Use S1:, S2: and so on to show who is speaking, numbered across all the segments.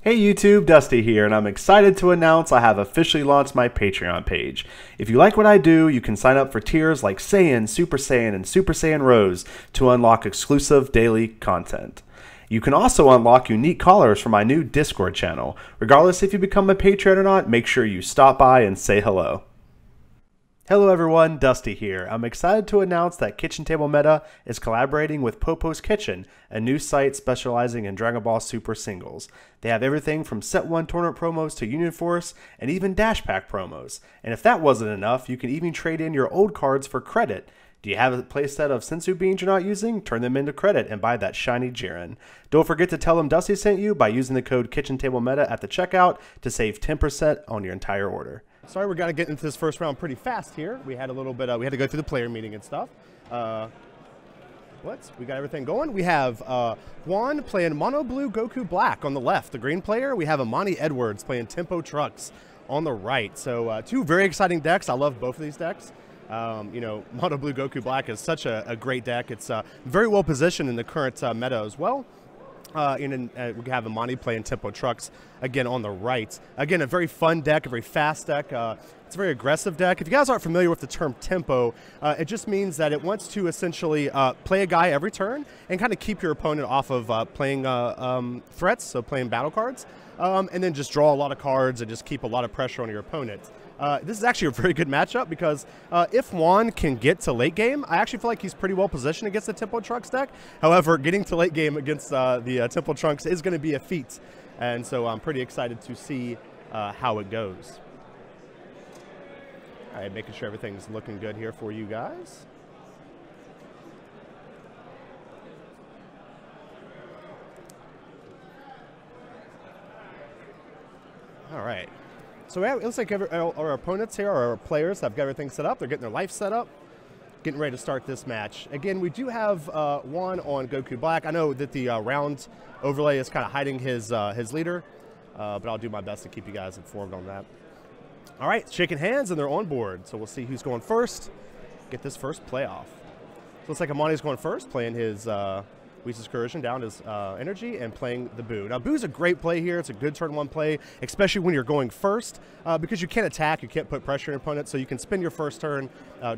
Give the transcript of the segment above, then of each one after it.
S1: Hey YouTube, Dusty here, and I'm excited to announce I have officially launched my Patreon page. If you like what I do, you can sign up for tiers like Saiyan, Super Saiyan, and Super Saiyan Rose to unlock exclusive daily content. You can also unlock unique callers for my new Discord channel. Regardless if you become a Patreon or not, make sure you stop by and say hello. Hello everyone, Dusty here. I'm excited to announce that KitchenTableMeta is collaborating with Popo's Kitchen, a new site specializing in Dragon Ball Super singles. They have everything from Set 1 tournament promos to Union Force and even Dash Pack promos. And if that wasn't enough, you can even trade in your old cards for credit. Do you have a playset of Sensu beans you're not using? Turn them into credit and buy that shiny Jiren. Don't forget to tell them Dusty sent you by using the code KitchenTableMeta at the checkout to save 10% on your entire order.
S2: Sorry, we're gonna get into this first round pretty fast here. We had a little bit. We had to go through the player meeting and stuff. We got everything going. We have Juan playing Mono Blue Goku Black on the left, the green player. We have Amani Edwards playing Tempo Trucks on the right. So two very exciting decks. I love both of these decks. You know, Mono Blue Goku Black is such a great deck. It's very well positioned in the current meta as well. We have Amani playing Tempo Trucks again on the right. Again, a very fun deck, a very fast deck. It's a very aggressive deck. If you guys aren't familiar with the term tempo, it just means that it wants to essentially play a guy every turn and kind of keep your opponent off of playing threats, so playing battle cards, and then just draw a lot of cards and just keep a lot of pressure on your opponent. This is actually a very good matchup because if Juan can get to late game, I actually feel like he's pretty well positioned against the Tempo Trunks deck. However, getting to late game against the Tempo Trunks is going to be a feat. And so I'm pretty excited to see how it goes. All right, making sure everything's looking good here for you guys. All right. So it looks like our opponents here, our players, have got everything set up. They're getting their life set up, getting ready to start this match. Again, we do have Juan on Goku Black. I know that the round overlay is kind of hiding his leader, but I'll do my best to keep you guys informed on that. All right, shaking hands, and they're on board. So we'll see who's going first, get this first playoff. So looks like Amani's going first, playing his Whis Excursion down his energy and playing the Boo. Now, Boo's a great play here. It's a good turn one play, especially when you're going first, because you can't attack, you can't put pressure on your opponent, so you can spend your first turn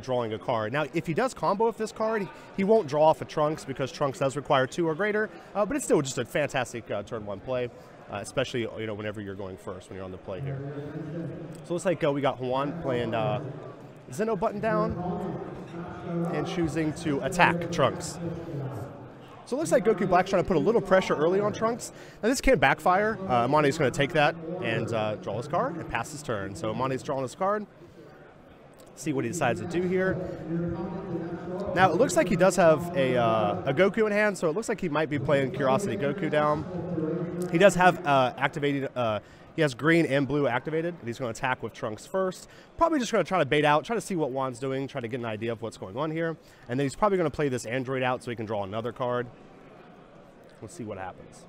S2: drawing a card. Now, if he does combo with this card, he won't draw off of Trunks because Trunks does require 2 or greater, but it's still just a fantastic turn one play, especially whenever you're going first, when you're on the play here. So it looks like we got Juan playing Zeno button down and choosing to attack Trunks. So it looks like Goku Black's trying to put a little pressure early on Trunks. Now this can backfire. Amani's going to take that and draw his card and pass his turn. So Amani's drawing his card. See what he decides to do here. Now it looks like he does have a Goku in hand, so it looks like he might be playing Curiosity Goku down. He does have activated. He has green and blue activated, and he's going to attack with Trunks first. Probably just going to try to bait out, try to see what Juan's doing, try to get an idea of what's going on here. And then he's probably going to play this Android out so he can draw another card. Let's see what happens.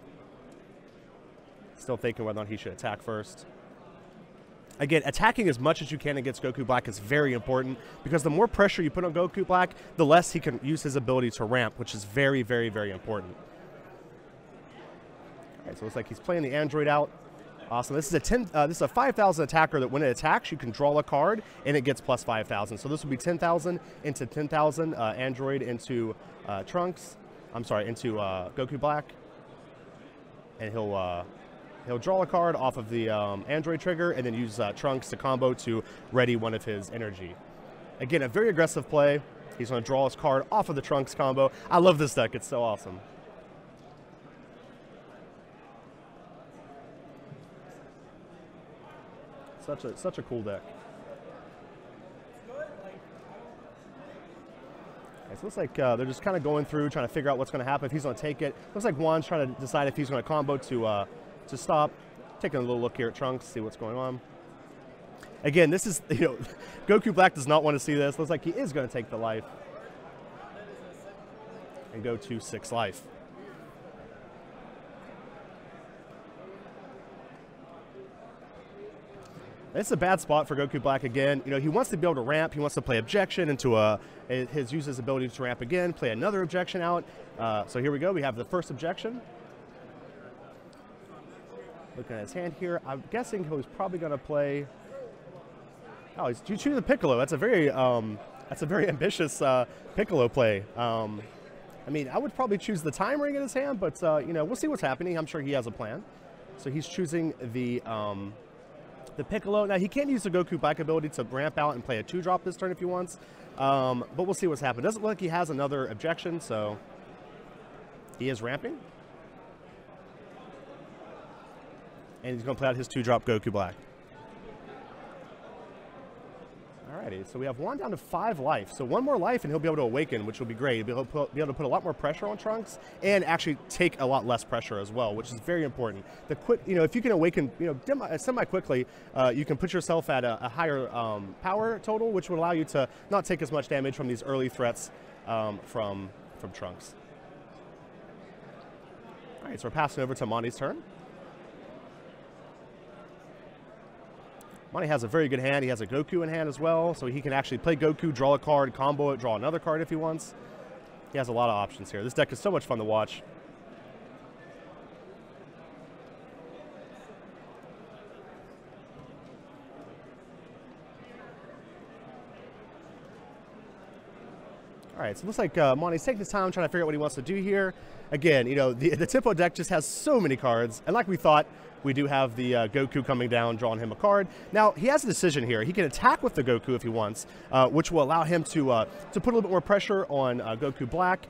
S2: Still thinking whether or not he should attack first. Again, attacking as much as you can against Goku Black is very important because the more pressure you put on Goku Black, the less he can use his ability to ramp, which is very, very, very important. All right, so it looks like he's playing the Android out. Awesome. This is a 5,000 attacker that when it attacks, you can draw a card and it gets plus 5,000. So this would be 10,000 into 10,000 Android into Trunks. I'm sorry, into Goku Black, and he'll draw a card off of the Android trigger and then use Trunks to combo to ready one of his energy. Again, a very aggressive play. He's going to draw his card off of the Trunks combo. I love this deck. It's so awesome. Such a cool deck. Okay, so it looks like they're just kind of going through, trying to figure out what's going to happen, if he's going to take it. Looks like Juan's trying to decide if he's going to combo to stop. Taking a little look here at Trunks, see what's going on. Again, this is, Goku Black does not want to see this. Looks like he is going to take the life and go to 6 life. It's a bad spot for Goku Black again. He wants to be able to ramp. He wants to play objection into use his ability to ramp again, play another objection out. So here we go. We have the first objection. Looking at his hand here, I'm guessing he's probably going to play. Oh, he's choosing the Piccolo. That's a very ambitious Piccolo play. I mean, I would probably choose the Time Ring in his hand, but you know, we'll see what's happening. I'm sure he has a plan. So he's choosing the Piccolo. Now he can't use the Goku Black ability to ramp out and play a 2-drop this turn if he wants. But we'll see what's happening. Doesn't look like he has another objection, so he is ramping. And he's going to play out his 2-drop Goku Black. Alrighty, so we have Juan down to 5 life. So 1 more life and he'll be able to awaken, which will be great. He'll be able to put a lot more pressure on Trunks and actually take a lot less pressure as well, which is very important. The quick, you know, if you can awaken, you know, semi-quickly, you can put yourself at a higher power total, which would allow you to not take as much damage from these early threats from Trunks. Alright, so we're passing over to Amani's turn. Amani has a very good hand. He has a Goku in hand as well, so he can actually play Goku, draw a card, combo it, draw another card if he wants. He has a lot of options here. This deck is so much fun to watch. All right, so it looks like Amani's taking his time trying to figure out what he wants to do here. Again, you know, the tempo deck just has so many cards, and like we thought, we do have the Goku coming down, drawing him a card. Now, he has a decision here. He can attack with the Goku if he wants, which will allow him to put a little bit more pressure on Goku Black,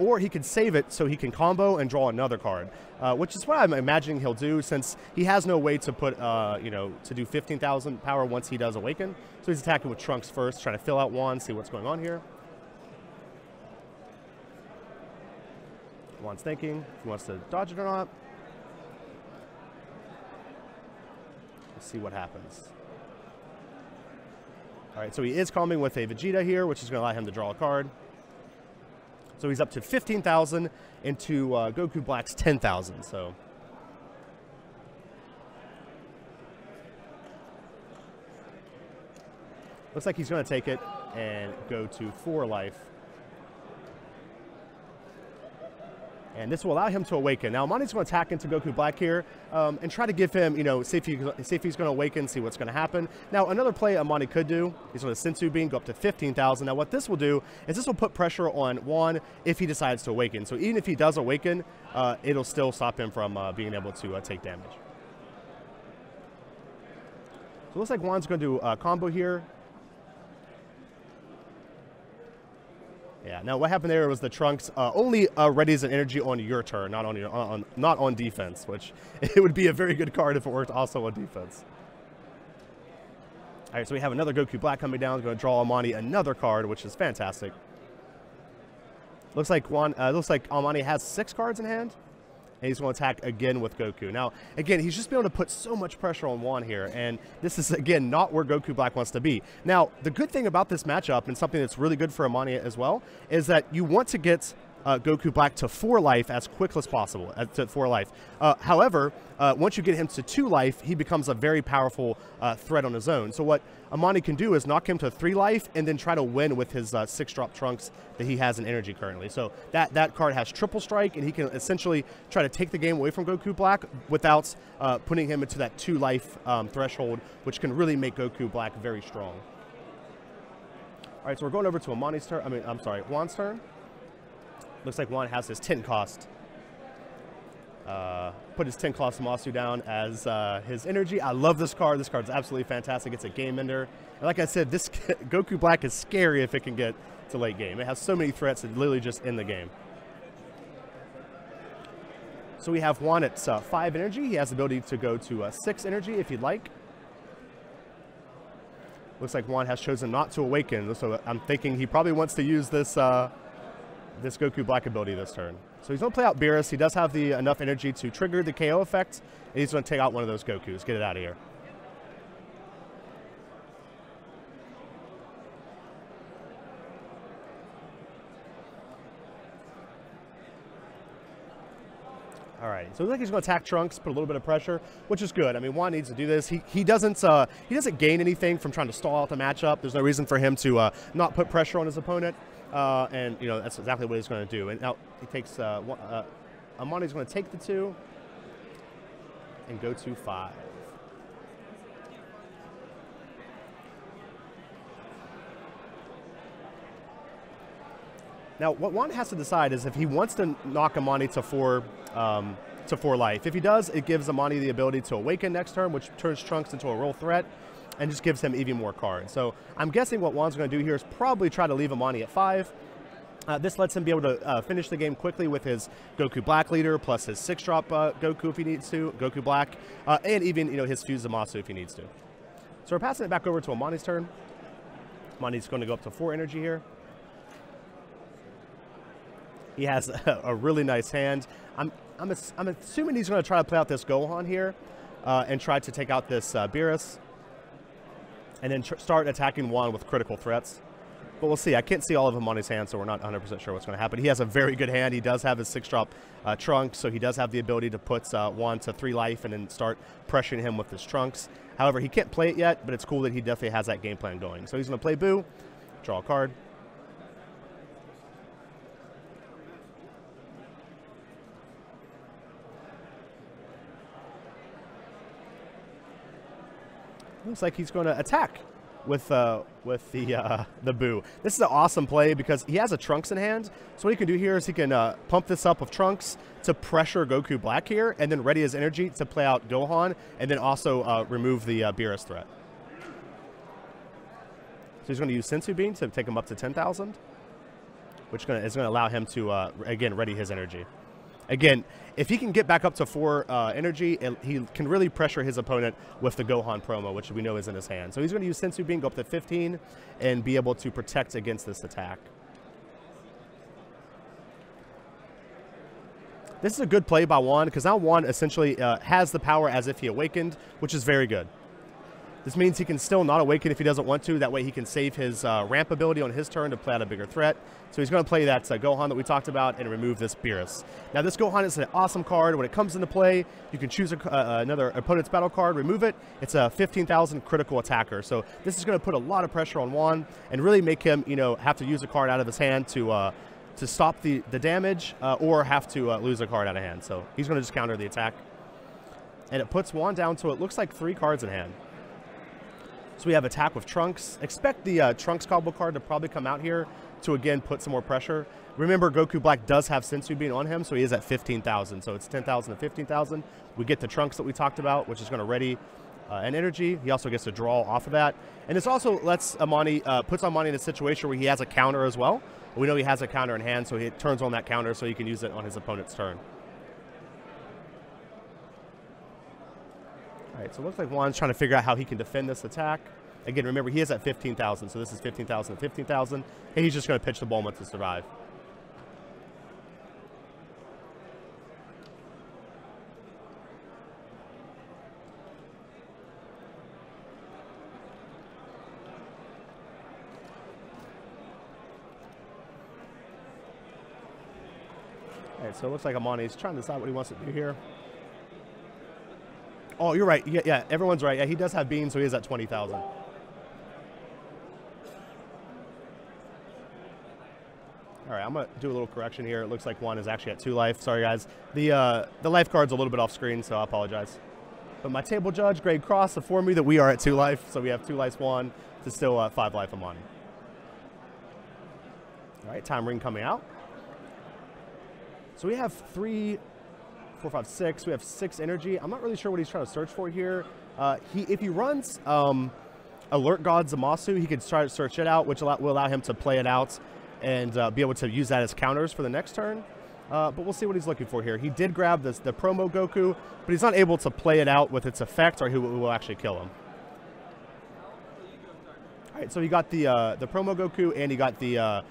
S2: or he can save it so he can combo and draw another card, which is what I'm imagining he'll do since he has no way to put, you know, to do 15,000 power once he does awaken. So he's attacking with Trunks first, trying to fill out Juan, see what's going on here. Juan's thinking if he wants to dodge it or not. Let's see what happens. All right, so he is combing with a Vegeta here, which is going to allow him to draw a card. So he's up to 15,000 into Goku Black's 10,000. So looks like he's going to take it and go to 4 life. And this will allow him to awaken. Now, Amani's going to attack into Goku Black here and try to give him, you know, see if he's going to awaken, see what's going to happen. Now, another play Amani could do, he's going to Sensu Beam, go up to 15,000. Now, what this will do is this will put pressure on Juan if he decides to awaken. So even if he does awaken, it'll still stop him from being able to take damage. So it looks like Juan's going to do a combo here. Yeah. Now, what happened there was the Trunks only readies an energy on your turn, not on defense, which it would be a very good card if it worked also on defense. All right, so we have another Goku Black coming down. He's going to draw Amani another card, which is fantastic. Looks like Amani has 6 cards in hand, and he's going to attack again with Goku. Now, again, he's just been able to put so much pressure on Juan here, and this is, again, not where Goku Black wants to be. Now, the good thing about this matchup, and something that's really good for Amani as well, is that you want to get Goku Black to 4 life as quick as possible, to 4 life. However, once you get him to 2 life, he becomes a very powerful threat on his own. So what Amani can do is knock him to 3 life and then try to win with his 6-drop Trunks that he has in energy currently. So that card has triple strike, and he can essentially try to take the game away from Goku Black without putting him into that 2 life threshold, which can really make Goku Black very strong. All right, so we're going over to Amani's turn. Juan's turn. Looks like Juan has his 10 cost. Put his 10 cost Masu down as his energy. I love this card. This card's absolutely fantastic. It's a game ender. And like I said, this Goku Black is scary if it can get to late game. It has so many threats that literally just end the game. So we have Juan at 5 energy. He has the ability to go to 6 energy if he'd like. Looks like Juan has chosen not to awaken. So I'm thinking he probably wants to use this this Goku Black ability this turn. So he's going to play out Beerus. He does have enough energy to trigger the KO effect, and he's going to take out one of those Gokus. Get it out of here. All right, so it looks like he's going to attack Trunks, put a little bit of pressure, which is good. I mean, Juan needs to do this. He doesn't gain anything from trying to stall out the matchup. There's no reason for him to not put pressure on his opponent. And, you know, that's exactly what he's going to do. And now he takes, Amani's going to take the 2. and go to 5. Now, what Juan has to decide is if he wants to knock Amani to 4 life. If he does, it gives Amani the ability to awaken next turn, which turns Trunks into a real threat, and just gives him even more cards. So I'm guessing what Juan's going to do here is probably try to leave Amani at 5. This lets him be able to finish the game quickly with his Goku Black leader, plus his 6-drop Goku if he needs to, Goku Black, and even his Fuse Zamasu if he needs to. So we're passing it back over to Amani's turn. Amani's going to go up to 4 energy here. He has a really nice hand. I'm assuming he's going to try to play out this Gohan here and try to take out this Beerus and then start attacking Juan with critical threats. But we'll see. I can't see all of Amani's hand, so we're not 100% sure what's going to happen. He has a very good hand. He does have his 6-drop Trunks, so he does have the ability to put Juan to 3 life and then start pressuring him with his Trunks. However, he can't play it yet, but it's cool that he definitely has that game plan going. So he's going to play Boo, draw a card. Looks like he's going to attack with the Boo. This is an awesome play because he has a Trunks in hand. So what he can do here is he can pump this up with Trunks to pressure Goku Black here, and then ready his energy to play out Gohan, and then also remove the Beerus threat. So he's going to use Sensu Bean to take him up to 10,000, which is going to allow him to, again, ready his energy. Again, if he can get back up to 4 energy, he can really pressure his opponent with the Gohan promo, which we know is in his hand. So he's going to use Sensu Bean, go up to 15, and be able to protect against this attack. This is a good play by Juan, because now Juan essentially has the power as if he awakened, which is very good. This means he can still not awaken if he doesn't want to. That way he can save his ramp ability on his turn to play out a bigger threat. So he's going to play that Gohan that we talked about and remove this Beerus. Now this Gohan is an awesome card. When it comes into play, you can choose another opponent's battle card, remove it. It's a 15,000 critical attacker. So this is going to put a lot of pressure on Juan and really make him, have to use a card out of his hand to stop the damage or have to lose a card out of hand. So he's going to just counter the attack. And it puts Juan down to, it looks like 3 cards in hand. So we have attack with Trunks. Expect the Trunks combo card to probably come out here to, again, put some more pressure. Remember, Goku Black does have Sensu Bean on him, so he is at 15,000. So it's 10,000 to 15,000. We get the Trunks that we talked about, which is going to ready an energy. He also gets to draw off of that. And this also lets Amani, puts Amani in a situation where he has a counter as well. We know he has a counter in hand, so he turns on that counter so he can use it on his opponent's turn. All right, so it looks like Juan's trying to figure out how he can defend this attack. Again, remember, he is at 15,000, so this is 15,000 to 15,000. And he's just going to pitch the Bulma to survive. All right, so it looks like Amani's trying to decide what he wants to do here. Oh, you're right. Yeah, everyone's right. Yeah, he does have beans, so he is at 20,000. All right, I'm going to do a little correction here. It looks like Juan is actually at 2 life. Sorry, guys. The life card's a little bit off screen, so I apologize. But my table judge, Grade Cross, informed me that we are at 2 life, so we have 2 life Juan to still 5 life Amani. All right, time ring coming out. So we have 3... 4, 5, 6. We have 6 energy. I'm not really sure what he's trying to search for here. If he runs Alert God Zamasu, he could try to search it out, which will allow him to play it out and be able to use that as counters for the next turn. But we'll see what he's looking for here. He did grab the promo Goku, but he's not able to play it out with its effect, or he will actually kill him. All right, so he got the promo Goku, and he got the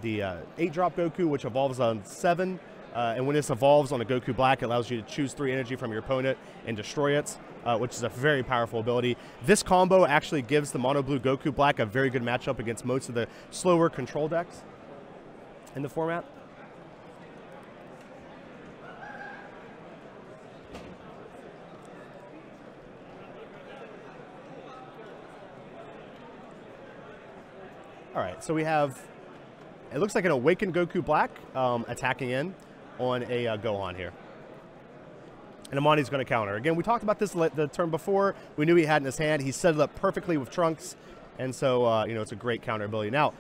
S2: 8-drop Goku, which evolves on 7. And when this evolves on a Goku Black, it allows you to choose 3 energy from your opponent and destroy it, which is a very powerful ability. This combo actually gives the Mono Blue Goku Black a very good matchup against most of the slower control decks in the format. All right, so we have, it looks like an Awakened Goku Black attacking in on a Gohan here. And Amani's going to counter. Again, we talked about this the turn before. We knew he had in his hand. He set it up perfectly with Trunks. And so, you know, it's a great counter ability. Now,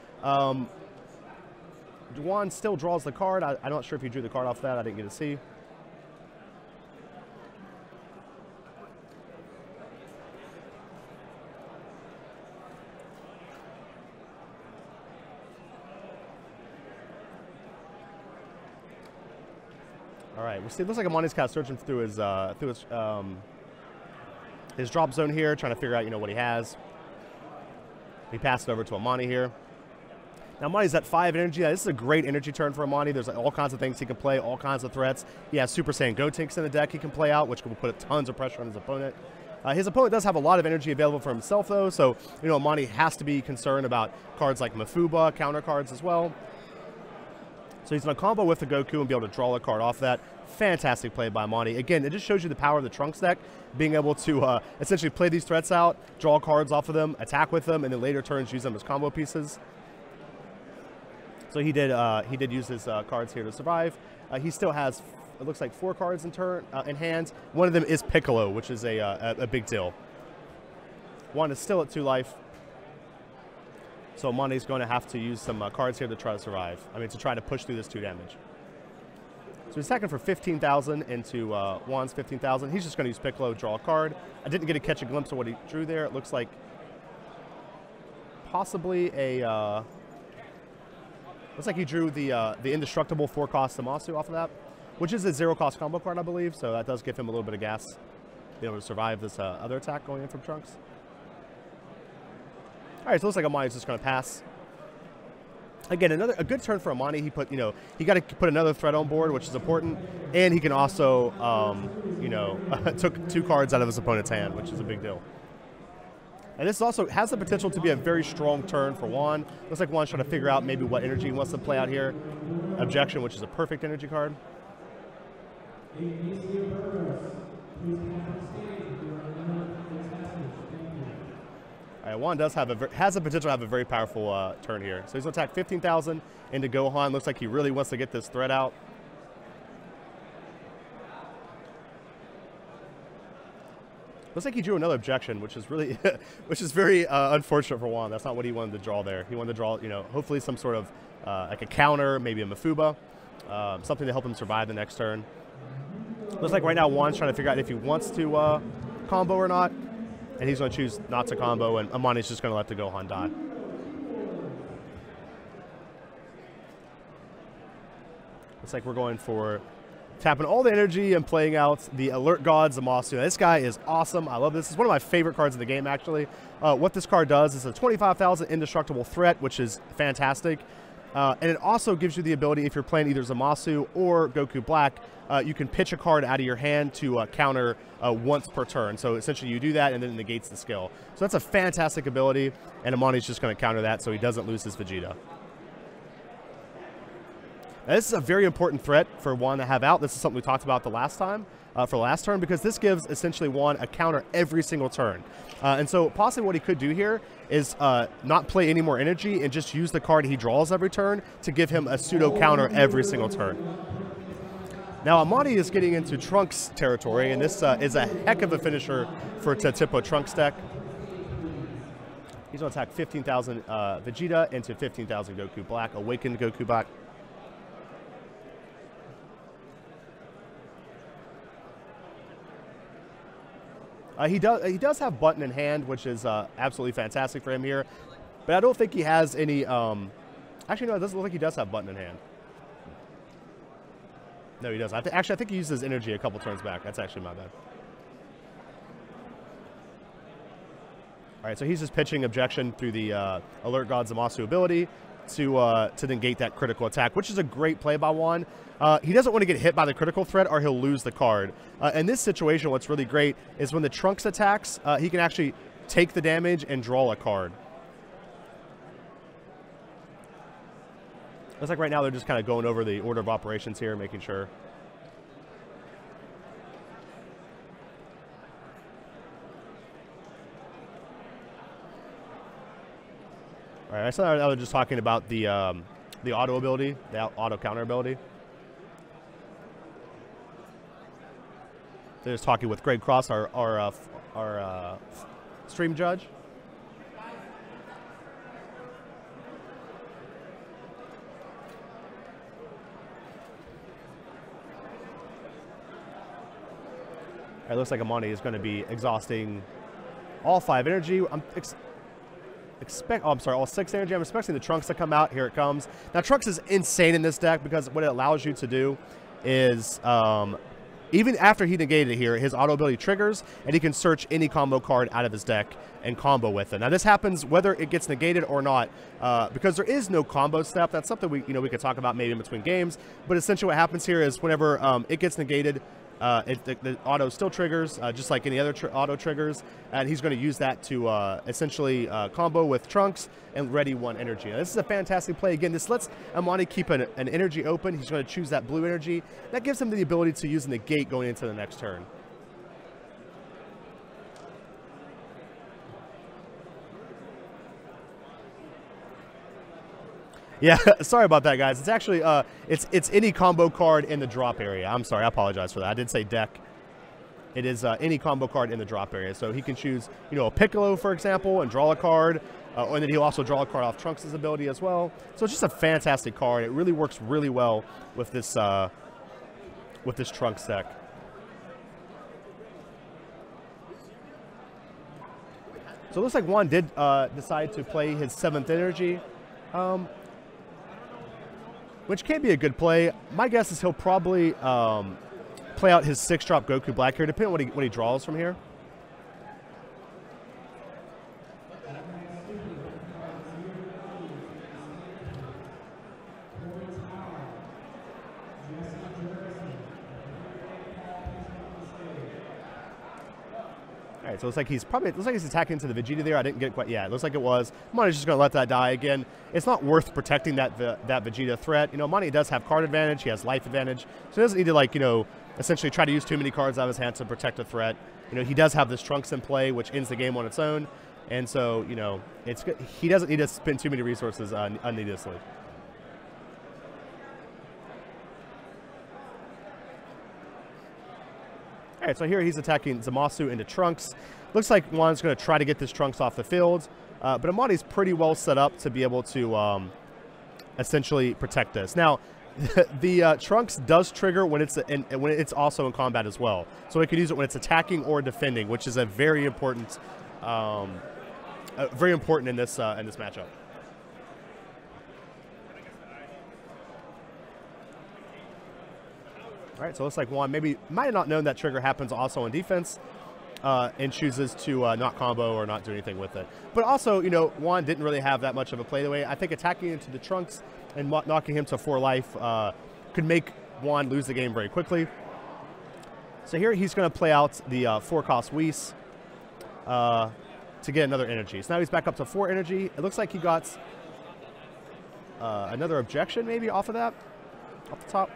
S2: Juan still draws the card. I'm not sure if he drew the card off that. I didn't get to see. All right, we see. It looks like Amani's kind of searching through his drop zone here, trying to figure out, you know, what he has. He passed it over to Amani here. Now Amani's at 5 energy. This is a great energy turn for Amani. There's like all kinds of things he can play, all kinds of threats. He has Super Saiyan Gotenks in the deck he can play out, which will put tons of pressure on his opponent. His opponent does have a lot of energy available for himself, though, so you know Amani has to be concerned about cards like Mafuba, counter cards as well. So he's going to combo with the Goku and be able to draw a card off that. Fantastic play by Amani. Again, it just shows you the power of the Trunks deck, being able to essentially play these threats out, draw cards off of them, attack with them, and then later turns use them as combo pieces. So he did use his cards here to survive. He still has, it looks like 4 cards in hand. One of them is Piccolo, which is a big deal. One is still at 2 life. So Amani's going to have to use some cards here to try to survive. I mean, to try to push through this 2 damage. So he's attacking for 15,000 into Juan's 15,000. He's just going to use Piccolo, draw a card. I didn't get to catch a glimpse of what he drew there. It looks like possibly a... looks like he drew the indestructible 4-cost Zamasu off of that, which is a 0-cost combo card, I believe. So that does give him a little bit of gas to be able to survive this other attack going in from Trunks. All right, so it looks like Amani's just going to pass. Again, a good turn for Amani. He put, you know, he got to put another threat on board, which is important, and he can also, you know, took 2 cards out of his opponent's hand, which is a big deal. And this also has the potential to be a very strong turn for Juan. Looks like Juan's trying to figure out maybe what energy he wants to play out here. Objection, which is a perfect energy card. All right, Juan does have has the potential to have a very powerful turn here. So he's going to attack 15,000 into Gohan. Looks like he really wants to get this threat out. Looks like he drew another objection, which is really, which is very unfortunate for Juan. That's not what he wanted to draw there. He wanted to draw, you know, hopefully some sort of like a counter, maybe a Mafuba, something to help him survive the next turn. Looks like right now Juan's trying to figure out if he wants to combo or not, and he's going to choose not to combo, and Amani's just going to let the Gohan die. Looks like we're going for tapping all the energy and playing out the Alert God Zamasu. This guy is awesome. I love this. It's one of my favorite cards in the game, actually. What this card does is a 25,000 indestructible threat, which is fantastic. And it also gives you the ability, if you're playing either Zamasu or Goku Black, you can pitch a card out of your hand to counter once per turn. So essentially you do that and then it negates the skill. So that's a fantastic ability, and Amani's just going to counter that so he doesn't lose his Vegeta. Now, this is a very important threat for Juan to have out. This is something we talked about the last time, for last turn, because this gives essentially Juan a counter every single turn. And so possibly what he could do here is not play any more energy and just use the card he draws every turn to give him a pseudo counter every single turn. Now Amani is getting into Trunks territory, and this is a heck of a finisher for Tipo Trunks deck. He's going to attack 15,000 Vegeta into 15,000 Goku Black, awakened Goku Black. He does have Button in hand, which is absolutely fantastic for him here. But I don't think he has any... actually, no, it doesn't look like he does have Button in hand. No, he doesn't. Actually, I think he used his energy a couple turns back. That's actually my bad. All right, so he's just pitching objection through the Alert God Zamasu ability to negate that critical attack, which is a great play by Juan. He doesn't want to get hit by the critical threat or he'll lose the card. In this situation, what's really great is when the Trunks attacks, he can actually take the damage and draw a card. Looks like right now they're just kind of going over the order of operations here, making sure. All right, I saw now they're just talking about the auto ability, the auto counter ability. They're just talking with Greg Cross, our stream judge. It looks like Amani is going to be exhausting all 5 energy. All 6 energy. I'm expecting the Trunks to come out. Here it comes. Now, Trunks is insane in this deck because what it allows you to do is, even after he negated it here, his auto ability triggers, and he can search any combo card out of his deck and combo with it. Now, this happens whether it gets negated or not, because there is no combo step. That's something we could talk about maybe in between games. But essentially, what happens here is whenever it gets negated, the auto still triggers, just like any other auto triggers, and he's going to use that to essentially combo with Trunks and ready 1 energy. Now, this is a fantastic play. Again, this lets Amani keep an energy open. He's going to choose that blue energy. That gives him the ability to use negate going into the next turn. Yeah, sorry about that, guys. It's actually it's any combo card in the drop area. I'm sorry, I apologize for that. I did say deck. It is any combo card in the drop area. So he can choose, a Piccolo, for example, and draw a card, and then he'll also draw a card off Trunks' ability as well. So it's just a fantastic card. It really works really well with this Trunks deck. So it looks like Juan did decide to play his 7th energy. Which can be a good play. My guess is he'll probably play out his 6-drop Goku Black here, depending on what he draws from here. All right, so it looks like he's attacking into the Vegeta there. I didn't get quite, yeah, it looks like it was. Amani's just going to let that die again. It's not worth protecting that Vegeta threat. Amani does have card advantage. He has life advantage. So he doesn't need to, essentially try to use too many cards out of his hand to protect a threat. He does have this Trunks in play, which ends the game on its own. And so, it's good. He doesn't need to spend too many resources unneedlessly. All right, so here he's attacking Zamasu into Trunks. Looks like Juan's going to try to get this Trunks off the field, but Amani's pretty well set up to be able to essentially protect this. Now, the Trunks does trigger when it's also in combat as well, so it can use it when it's attacking or defending, which is a very important in this matchup. All right, so it looks like Juan might have not known that trigger happens also on defense, and chooses to not combo or not do anything with it. But also, Juan didn't really have that much of a play the way. I think attacking into the Trunks and knocking him to 4 life could make Juan lose the game very quickly. So here he's going to play out the 4-cost Whis to get another energy. So now he's back up to 4 energy. It looks like he got another objection maybe off of that, off the top.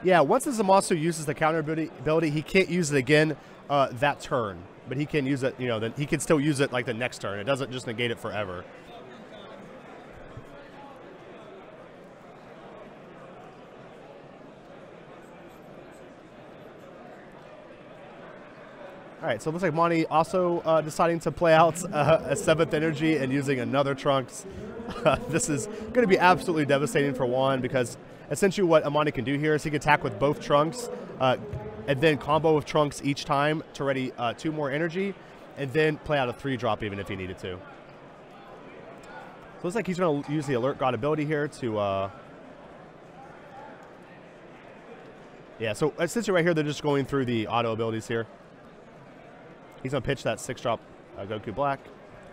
S2: Yeah, once the Zamasu uses the counter ability, he can't use it again that turn. But he can use it, then he can still use it like the next turn. It doesn't just negate it forever. All right, so it looks like Amani also deciding to play out a 7th energy and using another Trunks. This is going to be absolutely devastating for Juan because essentially what Amani can do here is he can attack with both Trunks and then combo with Trunks each time to ready 2 more energy and then play out a 3-drop even if he needed to. So it looks like he's going to use the Alert God ability here to... yeah, so essentially right here they're just going through the auto abilities here. He's going to pitch that 6-drop Goku Black.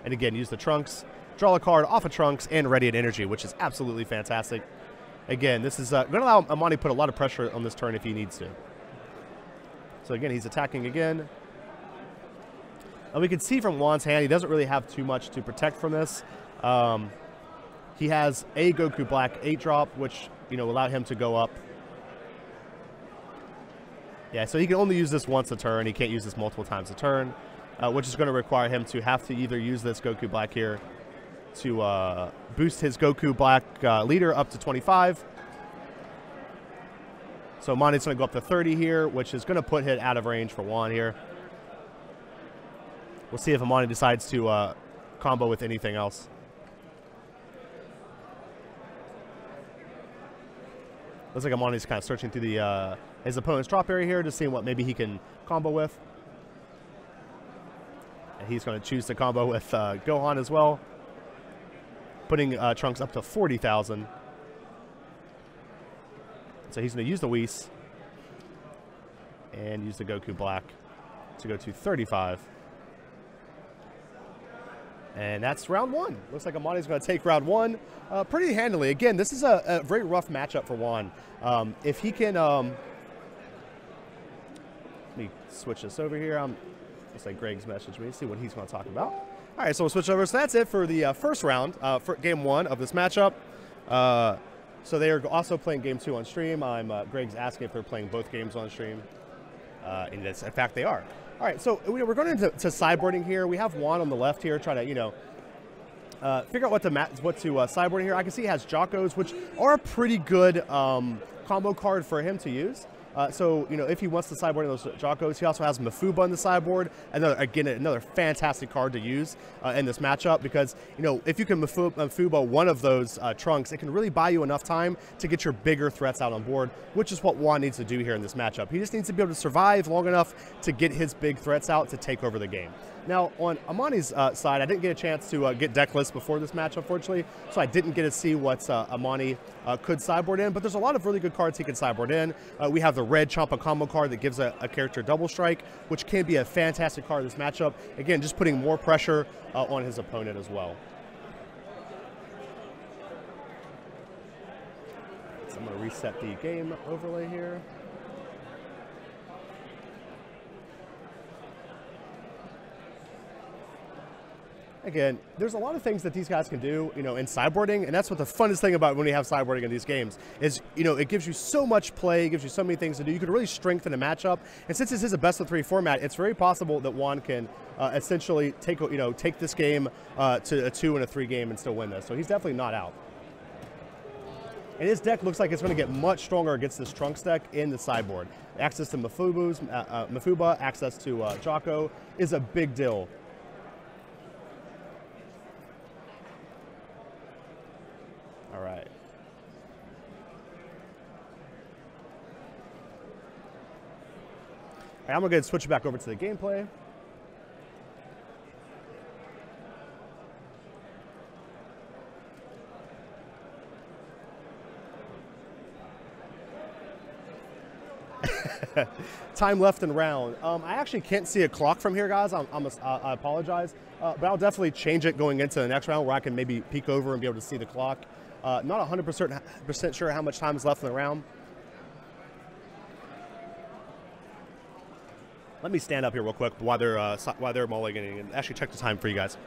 S2: And again, use the Trunks, draw a card off of Trunks, and ready an energy, which is absolutely fantastic. Again, this is going to allow Amani to put a lot of pressure on this turn if he needs to. So again, he's attacking again. And we can see from Juan's hand, he doesn't really have too much to protect from this. He has a Goku Black 8-drop, which allowed him to go up. Yeah, so he can only use this once a turn. He can't use this multiple times a turn, which is going to require him to have to either use this Goku Black here to boost his Goku Black leader up to 25. So Amani's going to go up to 30 here, which is going to put hit out of range for Juan here. We'll see if Amani decides to combo with anything else. Looks like Amani's kind of searching through the his opponent's drop area here, just seeing what maybe he can combo with. And he's going to choose to combo with Gohan as well, putting Trunks up to 40,000. So he's going to use the Whis and use the Goku Black to go to 35. And that's round one. Looks like Amani's going to take round one pretty handily. Again, this is a very rough matchup for Juan. If he can... let me switch this over here. Looks like Greg's messaged me. See what he's going to talk about. All right, so we'll switch over. So that's it for the first round, for game one of this matchup. So they are also playing game two on stream. Greg's asking if they're playing both games on stream. And in fact, they are. All right, so we're going into sideboarding here. We have Juan on the left here, trying to, figure out what to sideboarding here. I can see he has Jocos, which are a pretty good combo card for him to use. So, if he wants to sideboard those Jocos, he also has Mafuba on the sideboard. Another fantastic card to use in this matchup because, if you can Mafuba one of those Trunks, it can really buy you enough time to get your bigger threats out on board, which is what Juan needs to do here in this matchup. He just needs to be able to survive long enough to get his big threats out to take over the game. Now, on Amani's side, I didn't get a chance to get deck lists before this match, unfortunately, so I didn't get to see what Amani could sideboard in, but there's a lot of really good cards he can sideboard in. We have the red Champa combo card that gives a character double strike, which can be a fantastic card in this matchup. Again, just putting more pressure on his opponent as well. So I'm going to reset the game overlay here. Again, there's a lot of things that these guys can do, in sideboarding, and that's what the funnest thing about when you have sideboarding in these games is, it gives you so much play, it gives you so many things to do. You could really strengthen a matchup, and since this is a best-of-3 format, it's very possible that Juan can essentially take this game to a 2 and a 3 game and still win this. So he's definitely not out. And his deck looks like it's going to get much stronger against this Trunks deck in the sideboard. Access to Mafuba, access to Jocko is a big deal. All right. I'm going to switch back over to the gameplay. Time left in round. I actually can't see a clock from here, guys. I apologize. But I'll definitely change it going into the next round where I can maybe peek over and be able to see the clock. Not 100% sure how much time is left in the round. Let me stand up here real quick while they're mulliganing and actually check the time for you guys.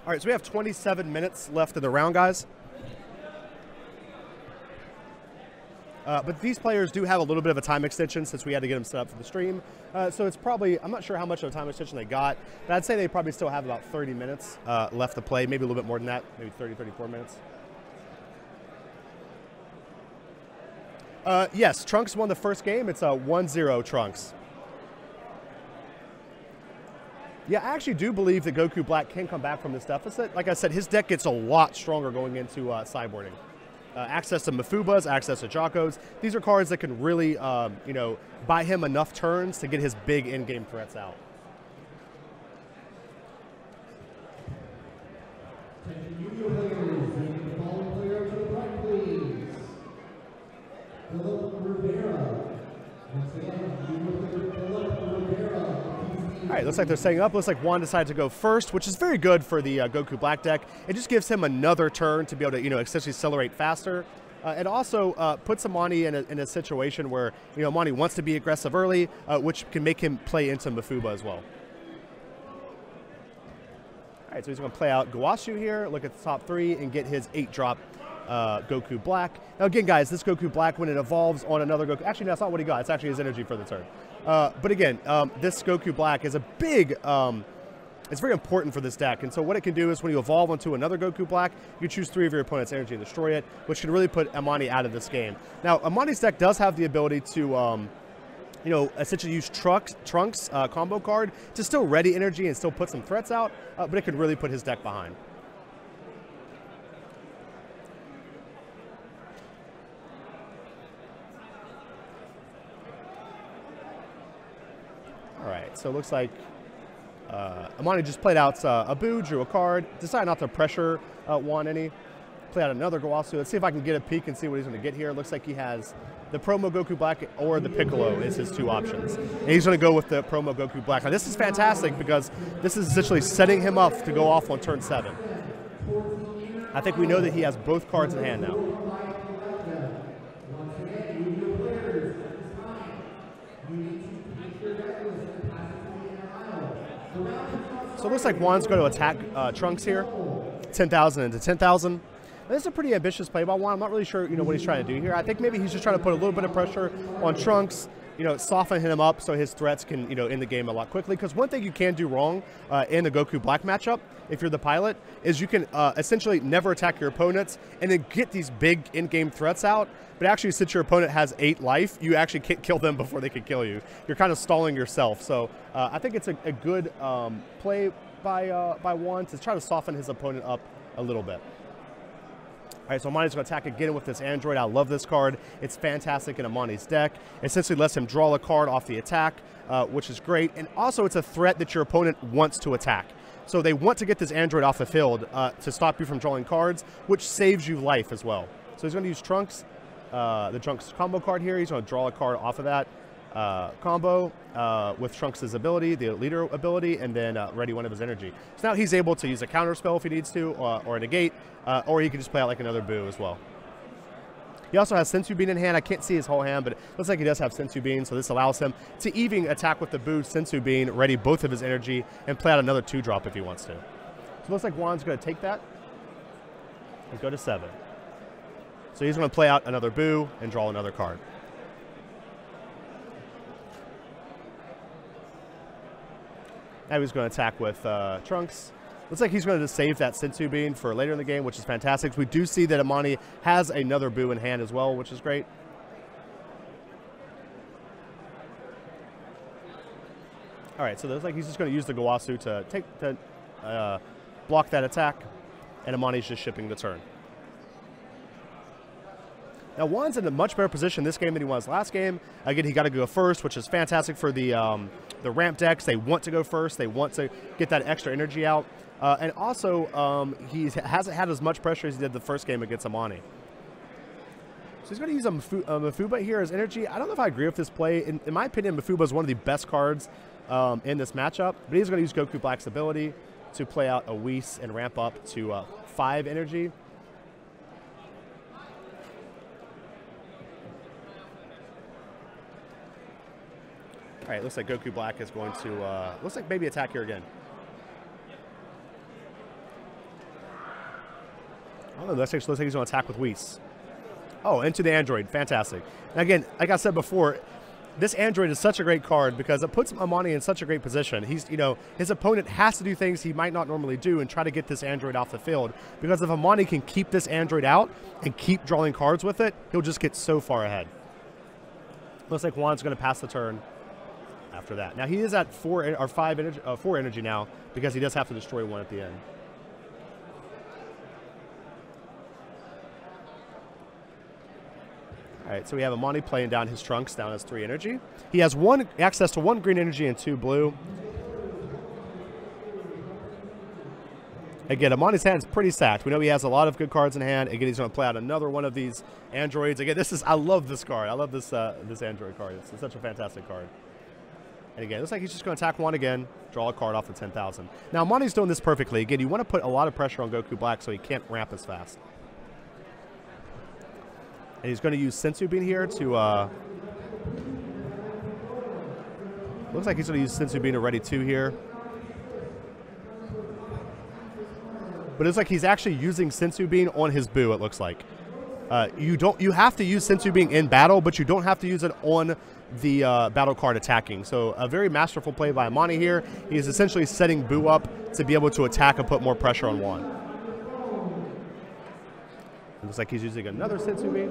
S2: All right, so we have 27 minutes left in the round, guys. But these players do have a little bit of a time extension since we had to get them set up for the stream. So it's probably, I'm not sure how much of a time extension they got, but I'd say they probably still have about 30 minutes left to play, maybe a little bit more than that, maybe 30, 34 minutes. Yes, Trunks won the first game. It's a 1-0 Trunks. Yeah, I actually do believe that Goku Black can come back from this deficit. Like I said, his deck gets a lot stronger going into sideboarding. Access to Mafubas, access to Jocos. These are cards that can really, buy him enough turns to get his big in-game threats out. All right, looks like they're setting up. Looks like Juan decided to go first, which is very good for the Goku Black deck. It just gives him another turn to be able to, essentially accelerate faster. It also puts Amani in a situation where, Amani wants to be aggressive early, which can make him play into Mafuba as well. All right, so he's going to play out Guashu here, look at the top 3, and get his 8-drop Goku Black. Now again, guys, this Goku Black, when it evolves on another Goku, actually, no, that's not what he got. It's actually his energy for the turn. But again, this Goku Black is a big It's very important for this deck, and so what it can do is when you evolve onto another Goku Black, you choose 3 of your opponent's energy and destroy it, which can really put Amani out of this game. Now, Amani's deck does have the ability to, you know, essentially use Trunks combo card to still ready energy and still put some threats out, but it could really put his deck behind. All right, so it looks like Amani just played out a Boo, drew a card, decided not to pressure Juan any. Play out another Goku. Let's see if I can get a peek and see what he's going to get here. It looks like he has the promo Goku Black or the Piccolo is his 2 options. And he's going to go with the promo Goku Black. Now this is fantastic because this is essentially setting him up to go off on turn 7. I think we know that he has both cards in hand now. So it looks like Juan's going to attack Trunks here, 10,000 into 10,000. This is a pretty ambitious play by Juan. I'm not really sure, you know, what he's trying to do here. I think maybe he's just trying to put a little bit of pressure on Trunks, you know, soften him up so his threats can, you know, end the game a lot quickly. Because one thing you can do wrong in the Goku Black matchup, if you're the pilot, is you can essentially never attack your opponents and then get these big in-game threats out. But actually, since your opponent has 8 life, you actually can't kill them before they can kill you. You're kind of stalling yourself. So I think it's a good play by Juan to try to soften his opponent up a little bit. All right, so Amani's going to attack again with this Android. I love this card. It's fantastic in Amani's deck. It essentially lets him draw a card off the attack, which is great. And also, it's a threat that your opponent wants to attack. So they want to get this Android off the field to stop you from drawing cards, which saves you life as well. So he's going to use Trunks, the Trunks combo card here. He's going to draw a card off of that combo with Trunks' ability, the leader ability, and then ready one of his energy. So now he's able to use a counter spell if he needs to, or a negate, or he can just play out like another Boo as well. He also has Sensu Bean in hand. I can't see his whole hand, but it looks like he does have Sensu Bean, so this allows him to even attack with the Boo Sensu Bean, ready both of his energy, and play out another 2-drop if he wants to. So it looks like Juan's going to take that and go to 7. So he's going to play out another Boo and draw another card. Now he's going to attack with Trunks. Looks like he's going to save that Sensu Bean for later in the game, which is fantastic. We do see that Amani has another Boo in hand as well, which is great. All right, so it looks like he's just going to use the Gowasu to block that attack, and Amani's just shipping the turn. Now Juan's in a much better position this game than he was last game. Again, he got to go first, which is fantastic for the ramp decks. They want to go first. They want to get that extra energy out. And also, he hasn't had as much pressure as he did the first game against Amani. So he's going to use a Mafuba here as energy. I don't know if I agree with this play. In my opinion, Mafuba is one of the best cards in this matchup. But he's going to use Goku Black's ability to play out a Whis and ramp up to 5 energy. All right, looks like Goku Black is going to, looks like maybe attack here again. Oh, looks like he's going to attack with Whis. Oh, into the Android, fantastic. And again, like I said before, this Android is such a great card because it puts Amani in such a great position. He's, you know, his opponent has to do things he might not normally do and try to get this Android off the field. Because if Amani can keep this Android out and keep drawing cards with it, he'll just get so far ahead. Looks like Juan's going to pass the turn after that. Now he is at 4 energy now because he does have to destroy 1 at the end. All right, so we have Amani playing down his Trunks, down as 3 energy. He has access to 1 green energy and 2 blue. Again, Amani's hand's pretty stacked. We know he has a lot of good cards in hand. Again, he's going to play out another one of these Androids. Again, I love this card. I love this this Android card. It's such a fantastic card. And again, it looks like he's just going to attack 1 again, draw a card off the 10,000. Now, Amani's doing this perfectly. Again, you want to put a lot of pressure on Goku Black so he can't ramp as fast. And he's going to use Sensu Bean here to, looks like he's going to use Sensu Bean to ready 2 here. But it's like he's actually using Sensu Bean on his Boo, it looks like. You have to use Sensu Bean in battle, but you don't have to use it on the battle card attacking. So a very masterful play by Amani here. He's essentially setting Boo up to be able to attack and put more pressure on Juan. Looks like he's using another Senzu Bean.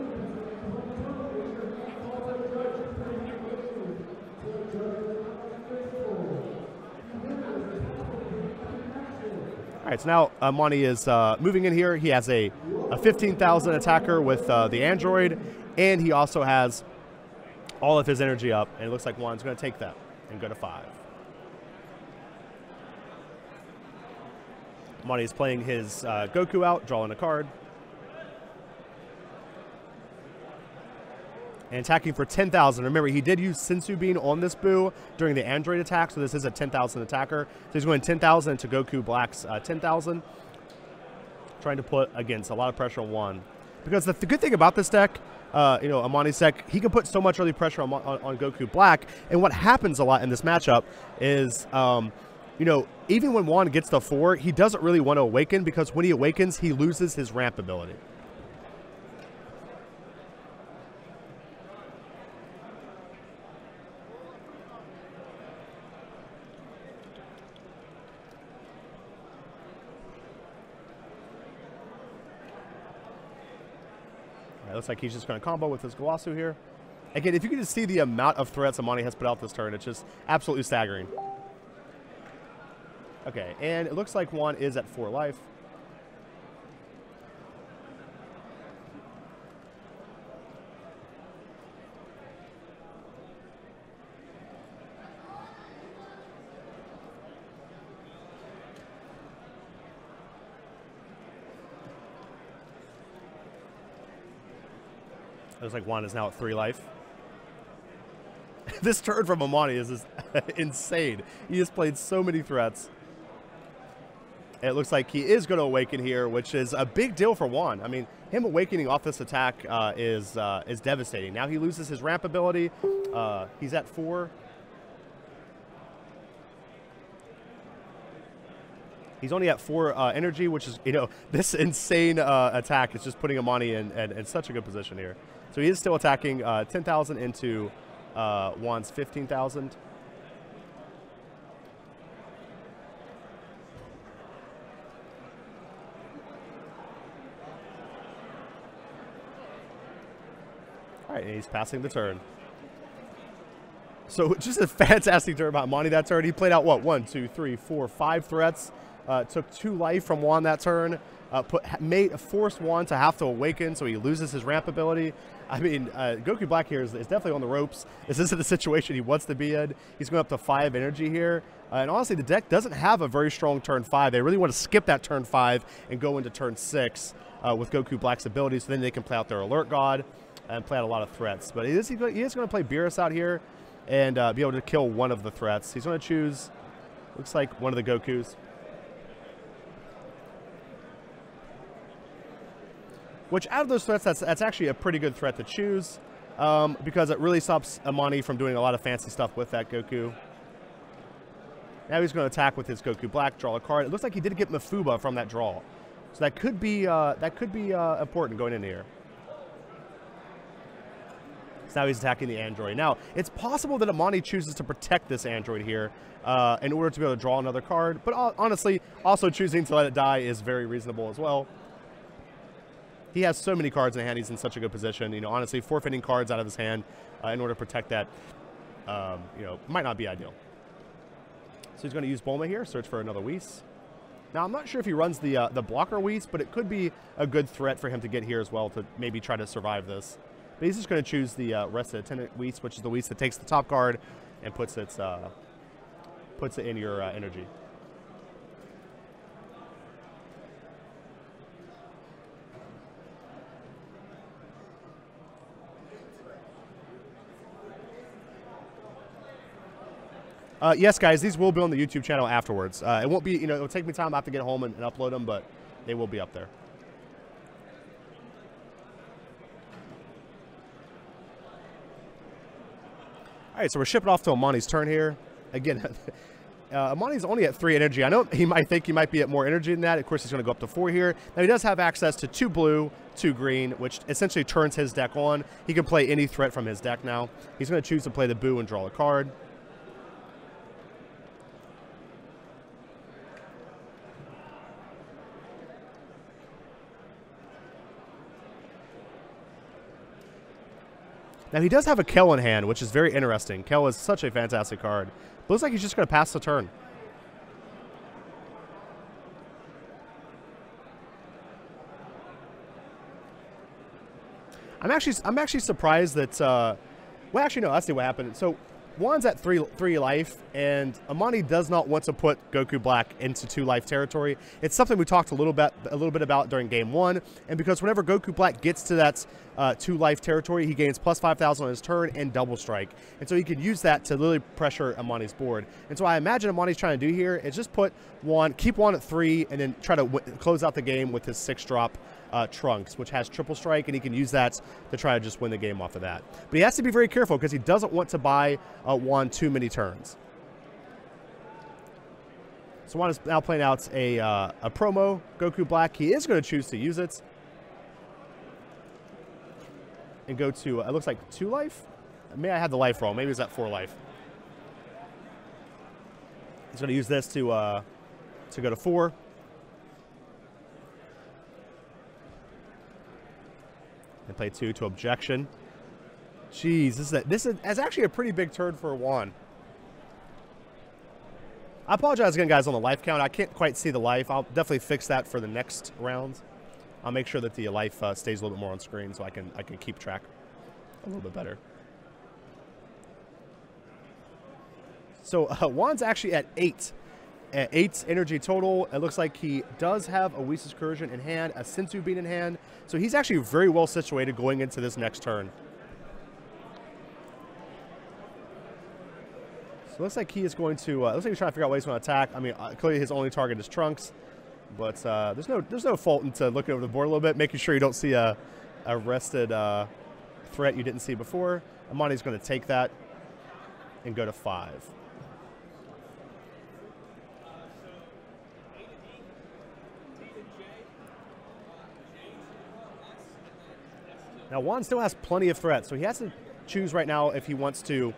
S2: All right, so now Amani is moving in here. He has a 15,000 attacker with the Android, and he also has all of his energy up, and it looks like Juan's going to take that and go to 5. Amani is playing his Goku out, drawing a card. And attacking for 10,000. Remember, he did use Senzu Bean on this Boo during the Android attack, so this is a 10,000 attacker. So he's going 10,000 into Goku Black's 10,000. Trying to put, against a lot of pressure on Juan. Because the good thing about this deck, you know, Amani's deck, he can put so much early pressure on Goku Black. And what happens a lot in this matchup is, you know, even when Juan gets to 4, he doesn't really want to awaken, because when he awakens, he loses his ramp ability. Looks like he's just going to combo with his Gowasu here. Again, if you can just see the amount of threats Amani has put out this turn, it's just absolutely staggering. Okay, and it looks like Juan is at 4 life. Looks like Juan is now at 3 life. This turn from Amani is just insane. He has played so many threats. And it looks like he is going to awaken here, which is a big deal for Juan. I mean, him awakening off this attack is devastating. Now he loses his ramp ability. He's at 4. He's only at 4 energy, which is, you know, this insane attack is just putting Amani in such a good position here. So he is still attacking 10,000 into Juan's 15,000. All right, and he's passing the turn. So just a fantastic turn by Amani that turn. He played out, what, 1, 2, 3, 4, 5 threats. Took 2 life from Juan that turn. Forced Juan to have to awaken, so he loses his ramp ability. I mean, Goku Black here is definitely on the ropes. This isn't the situation he wants to be in. He's going up to 5 energy here. And honestly, the deck doesn't have a very strong turn 5. They really want to skip that turn 5 and go into turn 6 with Goku Black's ability, so then they can play out their Alert God and play out a lot of threats. But he is going to play Beerus out here and be able to kill one of the threats. He's going to choose, looks like, one of the Gokus. Which, out of those threats, that's actually a pretty good threat to choose, because it really stops Amani from doing a lot of fancy stuff with that Goku. Now he's going to attack with his Goku Black, draw a card. It looks like he did get Mafuba from that draw, so that could be important going in here. So now he's attacking the Android. Now it's possible that Amani chooses to protect this Android here in order to be able to draw another card, but honestly, also choosing to let it die is very reasonable as well. He has so many cards in hand. He's in such a good position. You know, honestly, forfeiting cards out of his hand in order to protect that, you know, might not be ideal. So he's going to use Bulma here, search for another Whis. Now, I'm not sure if he runs the blocker Whis, but it could be a good threat for him to get here as well to maybe try to survive this. But he's just going to choose the Rest Attendant Whis, which is the Whis that takes the top card and puts it in your energy. Yes, guys, these will be on the YouTube channel afterwards. It won't be, you know, it'll take me time. I have to get home and upload them, but they will be up there. All right, so we're shipping off to Amani's turn here. Again, Amani's only at 3 energy. I know he might think he might be at more energy than that. Of course, he's going to go up to 4 here. Now, he does have access to 2 blue, 2 green, which essentially turns his deck on. He can play any threat from his deck now. He's going to choose to play the boo and draw a card. Now, he does have a Kel in hand, which is very interesting. Kel is such a fantastic card. Looks like he's just going to pass the turn. I'm actually surprised that. Well, actually, no. Let's see what happened. So, Juan's at 3 life, and Amani does not want to put Goku Black into 2 life territory. It's something we talked a little bit about during Game 1, and because whenever Goku Black gets to that 2 life territory, he gains plus 5,000 on his turn and double strike, and so he can use that to really pressure Amani's board. And so I imagine Amani's trying to do here is just put Juan, keep Juan at 3, and then try to close out the game with his 6-drop. Trunks, which has triple strike, and he can use that to try to just win the game off of that. But he has to be very careful because he doesn't want to buy Juan too many turns. So Juan is now playing out a promo, Goku Black. He is going to choose to use it. And go to, it looks like 2 life? Maybe I had the life wrong. Maybe it's at 4 life. He's going to use this to go to 4. And play 2 to objection. Jeez, this is actually a pretty big turn for Juan. I apologize again, guys, on the life count. I can't quite see the life. I'll definitely fix that for the next round. I'll make sure that the life stays a little bit more on screen so I can keep track a little bit better. So Juan's actually at 8. At 8 energy total. It looks like he does have a Whis Excursion in hand, a Sensu Bean in hand. So he's actually very well situated going into this next turn. So it looks like he is going to, looks like he's trying to figure out ways to attack. I mean, clearly his only target is Trunks. But there's no fault into looking over the board a little bit, making sure you don't see a rested threat you didn't see before. Amani's going to take that and go to 5. Now, Juan still has plenty of threats, so he has to choose right now if he wants to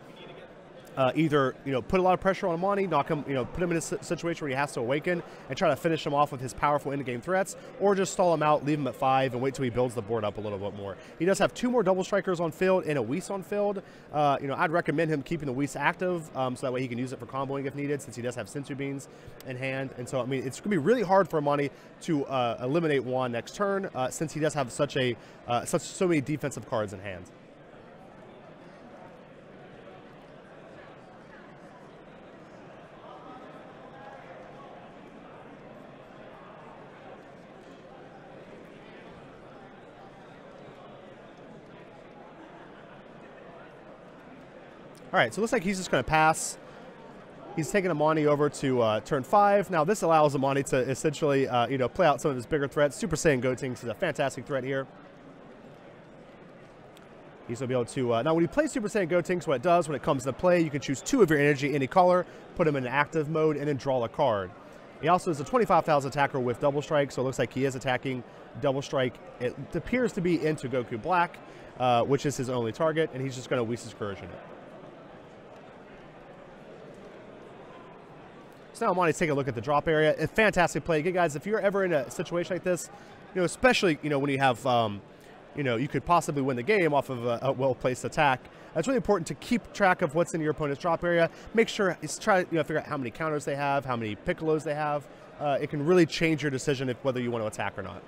S2: either, put a lot of pressure on Amani, knock him, put him in a situation where he has to awaken and try to finish him off with his powerful end-game threats, or just stall him out, leave him at 5, and wait till he builds the board up a little bit more. He does have 2 more double strikers on field and a Whis on field. I'd recommend him keeping the Whis active, so that way he can use it for comboing if needed, since he does have Sensu Beans in hand. And so, I mean, it's going to be really hard for Amani to eliminate Juan next turn, since he does have so many defensive cards in hand. All right, so it looks like he's just going to pass. He's taking Amani over to turn 5. Now, this allows Amani to essentially, play out some of his bigger threats. Super Saiyan Gotenks is a fantastic threat here. He's going to be able to, now when you play Super Saiyan Gotenks, what it does when it comes to play, you can choose 2 of your energy, any color, put them in an active mode, and then draw a card. He also is a 25,000 attacker with double strike, so it looks like he is attacking double strike. It appears to be into Goku Black, which is his only target, and he's just going to Whis Excursion it. So now Amani's taking a look at the drop area. A fantastic play. Again, guys, if you're ever in a situation like this, especially, when you have, you could possibly win the game off of a well-placed attack. It's really important to keep track of what's in your opponent's drop area. Make sure, try to figure out how many counters they have, how many Piccolos they have. It can really change your decision of whether you want to attack or not.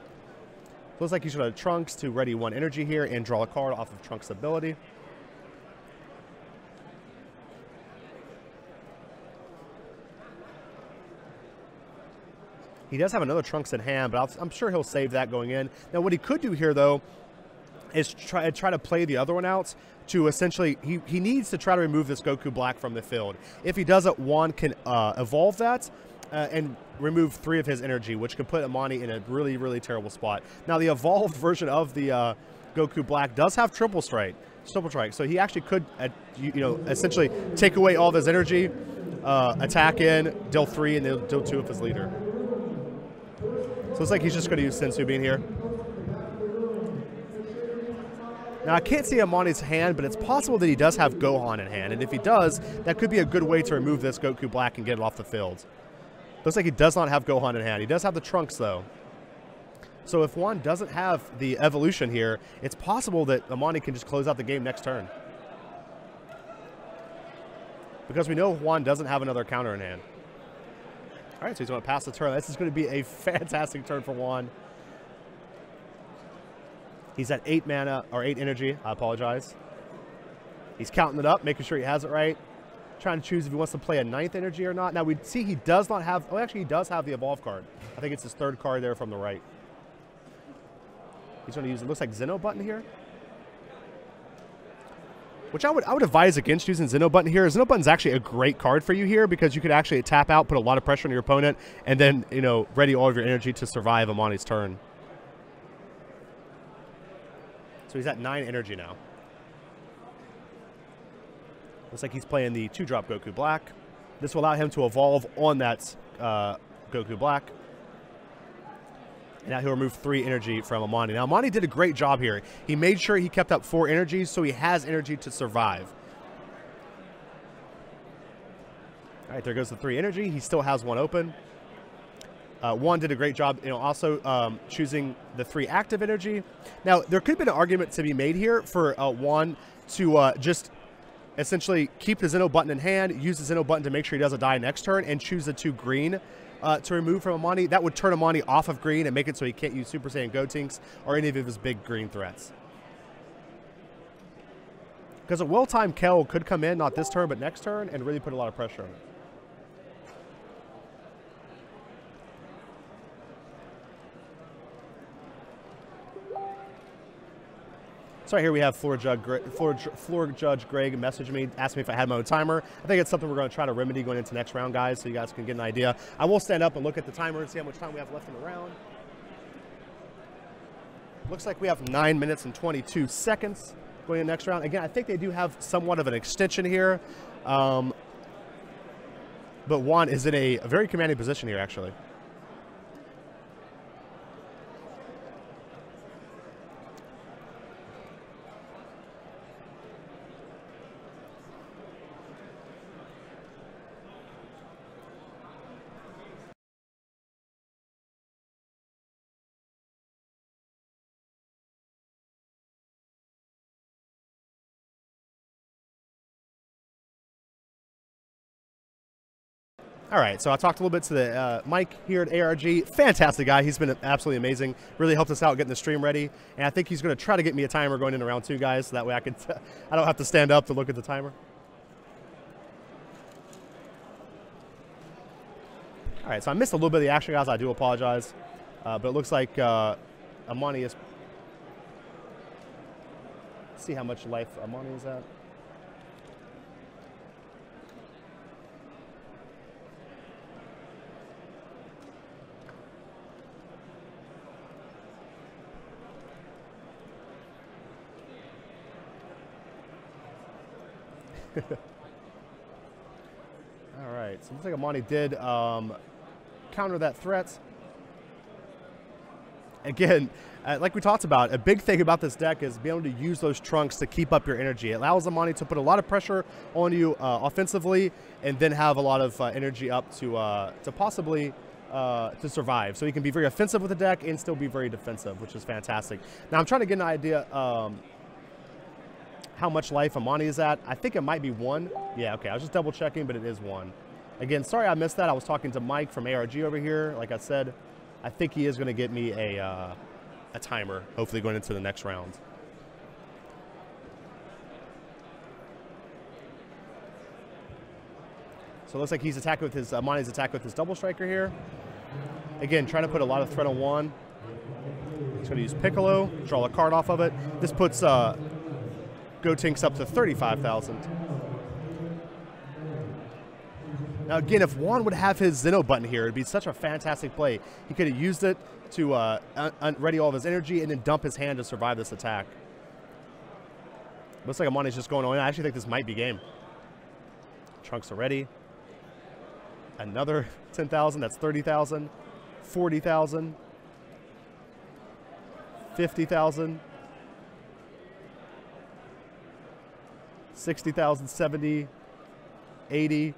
S2: Looks like he's going to Trunks to ready 1 energy here and draw a card off of Trunks' ability. He does have another Trunks in hand, but I'm sure he'll save that going in. Now, what he could do here, though, is try to play the other one out to essentially, he needs to try to remove this Goku Black from the field. If he does it, Juan can evolve that and remove 3 of his energy, which can put Amani in a really, really terrible spot. Now, the evolved version of the Goku Black does have triple strike, so he actually could, essentially take away all of his energy, attack in, deal 3, and then deal 2 with his leader. So it's like he's just going to use Sensu Bean here. Now, I can't see Amani's hand, but it's possible that he does have Gohan in hand. And if he does, that could be a good way to remove this Goku Black and get it off the field. Looks like he does not have Gohan in hand. He does have the Trunks, though. So if Juan doesn't have the evolution here, it's possible that Amani can just close out the game next turn. Because we know Juan doesn't have another counter in hand. All right, so he's going to pass the turn. This is going to be a fantastic turn for Juan. He's at 8 mana, or 8 energy. I apologize. He's counting it up, making sure he has it right. Trying to choose if he wants to play a 9th energy or not. Now, we see he does not have... Oh, actually, he does have the Evolve card. I think it's his 3rd card there from the right. He's going to use, it looks like, Zeno button here. Which I would advise against using Zeno button here. Zeno button's actually a great card for you here because you could actually tap out, put a lot of pressure on your opponent, and then, you know, ready all of your energy to survive Amani's turn. So he's at 9 energy now. Looks like he's playing the 2-drop Goku Black. This will allow him to evolve on that Goku Black. And now he'll remove 3 energy from Amani. Now, Amani did a great job here. He made sure he kept up 4 energies, so he has energy to survive. All right, there goes the 3 energy. He still has 1 open. Juan did a great job, you know, also choosing the 3 active energy. Now, there could have been an argument to be made here for Juan to just essentially keep the Zeno button in hand, use the Zeno button to make sure he doesn't die next turn, and choose the 2 green to remove from Amani. That would turn Amani off of green and make it so he can't use Super Saiyan Gotenks or any of his big green threats. Because a well-timed Kel could come in, not this turn, but next turn, and really put a lot of pressure on it. So right here we have Floor Judge Greg messaged me, asked me if I had my own timer. I think it's something we're going to try to remedy going into next round, guys, so you guys can get an idea. I will stand up and look at the timer and see how much time we have left in the round. Looks like we have 9 minutes and 22 seconds going into next round. Again, I think they do have somewhat of an extension here. But Juan is in a very commanding position here, actually. All right, so I talked a little bit to the Mike here at ARG. Fantastic guy. He's been absolutely amazing. Really helped us out getting the stream ready. And I think he's going to try to get me a timer going into round 2, guys, so that way I don't have to stand up to look at the timer. All right, so I missed a little bit of the action, guys. I do apologize. But it looks like Amani is... Let's see how much life Amani is at. All right, so it looks like Amani did counter that threat. Again, like we talked about, a big thing about this deck is being able to use those trunks to keep up your energy. It allows Amani to put a lot of pressure on you offensively, and then have a lot of energy up to possibly to survive. So he can be very offensive with the deck and still be very defensive, which is fantastic. Now I'm trying to get an idea how much life Amani is at. I think it might be 1. Yeah, okay, I was just double checking, but it is 1. Again, sorry I missed that. I was talking to Mike from ARG over here. Like I said, I think he is going to get me a timer, hopefully going into the next round. So it looks like he's attacking with his, Amani's attacking with his double striker here. Again, trying to put a lot of threat on Juan. He's going to use Piccolo, draw a card off of it. This puts Gotenks up to 35,000. Now again, if Juan would have his Zeno button here, it'd be such a fantastic play. He could have used it to ready all of his energy and then dump his hand to survive this attack. Looks like Amani's just going on. I actually think this might be game. Trunks are ready. Another 10,000. That's 30,000. 40,000. 50,000. 60,000. 70. 80.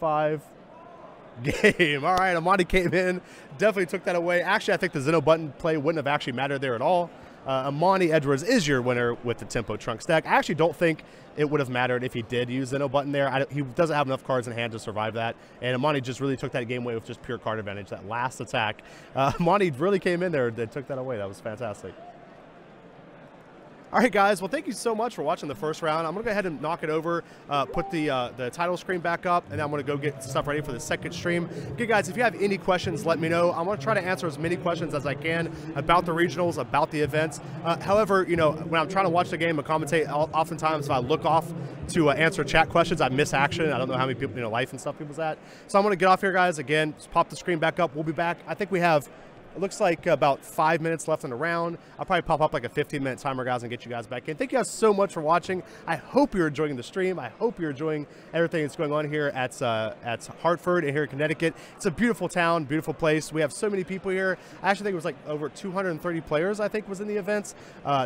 S2: 5. Game. All right, Amani came in, definitely took that away. Actually, I think the Zeno button play wouldn't have actually mattered there at all. Amani Edwards is your winner with the Tempo Trunks deck. I actually don't think it would have mattered if he did use Zeno button there. He doesn't have enough cards in hand to survive that, and Amani just really took that game away with just pure card advantage. That last attack, Amani really came in there and took that away. That was fantastic. All right, guys. Well, thank you so much for watching the first round. I'm going to go ahead and knock it over, put the title screen back up, and then I'm going to go get stuff ready for the second stream. Okay, guys, if you have any questions, let me know. I'm going to try to answer as many questions as I can about the regionals, about the events. However, you know, when I'm trying to watch the game and commentate, oftentimes if I look off to answer chat questions, I miss action. I don't know how many people, you know, life and stuff people's at. So I'm going to get off here, guys. Again, just pop the screen back up. We'll be back. I think we have... It looks like about 5 minutes left in the round. I'll probably pop up like a 15-minute timer, guys, and get you guys back in. Thank you guys so much for watching. I hope you're enjoying the stream. I hope you're enjoying everything that's going on here at Hartford and here in Connecticut. It's a beautiful town, beautiful place. We have so many people here. I actually think it was like over 230 players, I think, was in the events.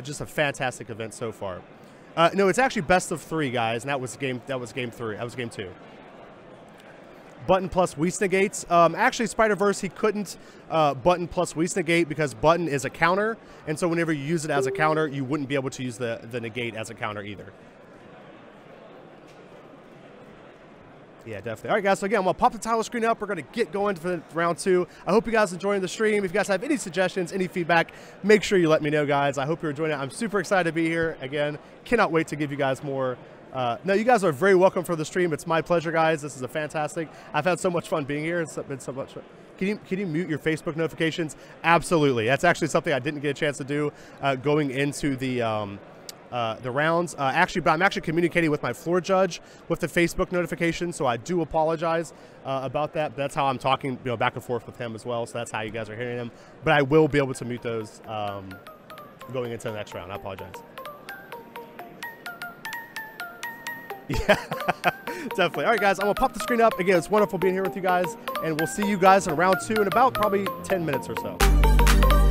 S2: Just a fantastic event so far. No, it's actually best of 3, guys, and that was game 3. That was game 2. Button plus Weast negates. Actually, Spider-Verse, he couldn't button plus Weast negate because button is a counter, and so whenever you use it as a counter, you wouldn't be able to use the negate as a counter either. Yeah, definitely. All right, guys, so again, we'll pop the title screen up. We're going to get going for round 2. I hope you guys are enjoying the stream. If you guys have any suggestions, any feedback, make sure you let me know, guys. I hope you're enjoying it. I'm super excited to be here. Again, cannot wait to give you guys more. No, you guys are very welcome for the stream. It's my pleasure, guys. This is a fantastic. I've had so much fun being here. It's been so much fun. Can you mute your Facebook notifications? Absolutely. That's actually something I didn't get a chance to do going into the rounds. But I'm actually communicating with my floor judge with the Facebook notifications, so I do apologize about that. But that's how I'm talking, you know, back and forth with him as well. So that's how you guys are hearing them. But I will be able to mute those going into the next round. I apologize. Yeah, definitely. All right, guys, I'm going to pop the screen up. Again, it's wonderful being here with you guys, and we'll see you guys in round 2 in about probably 10 minutes or so.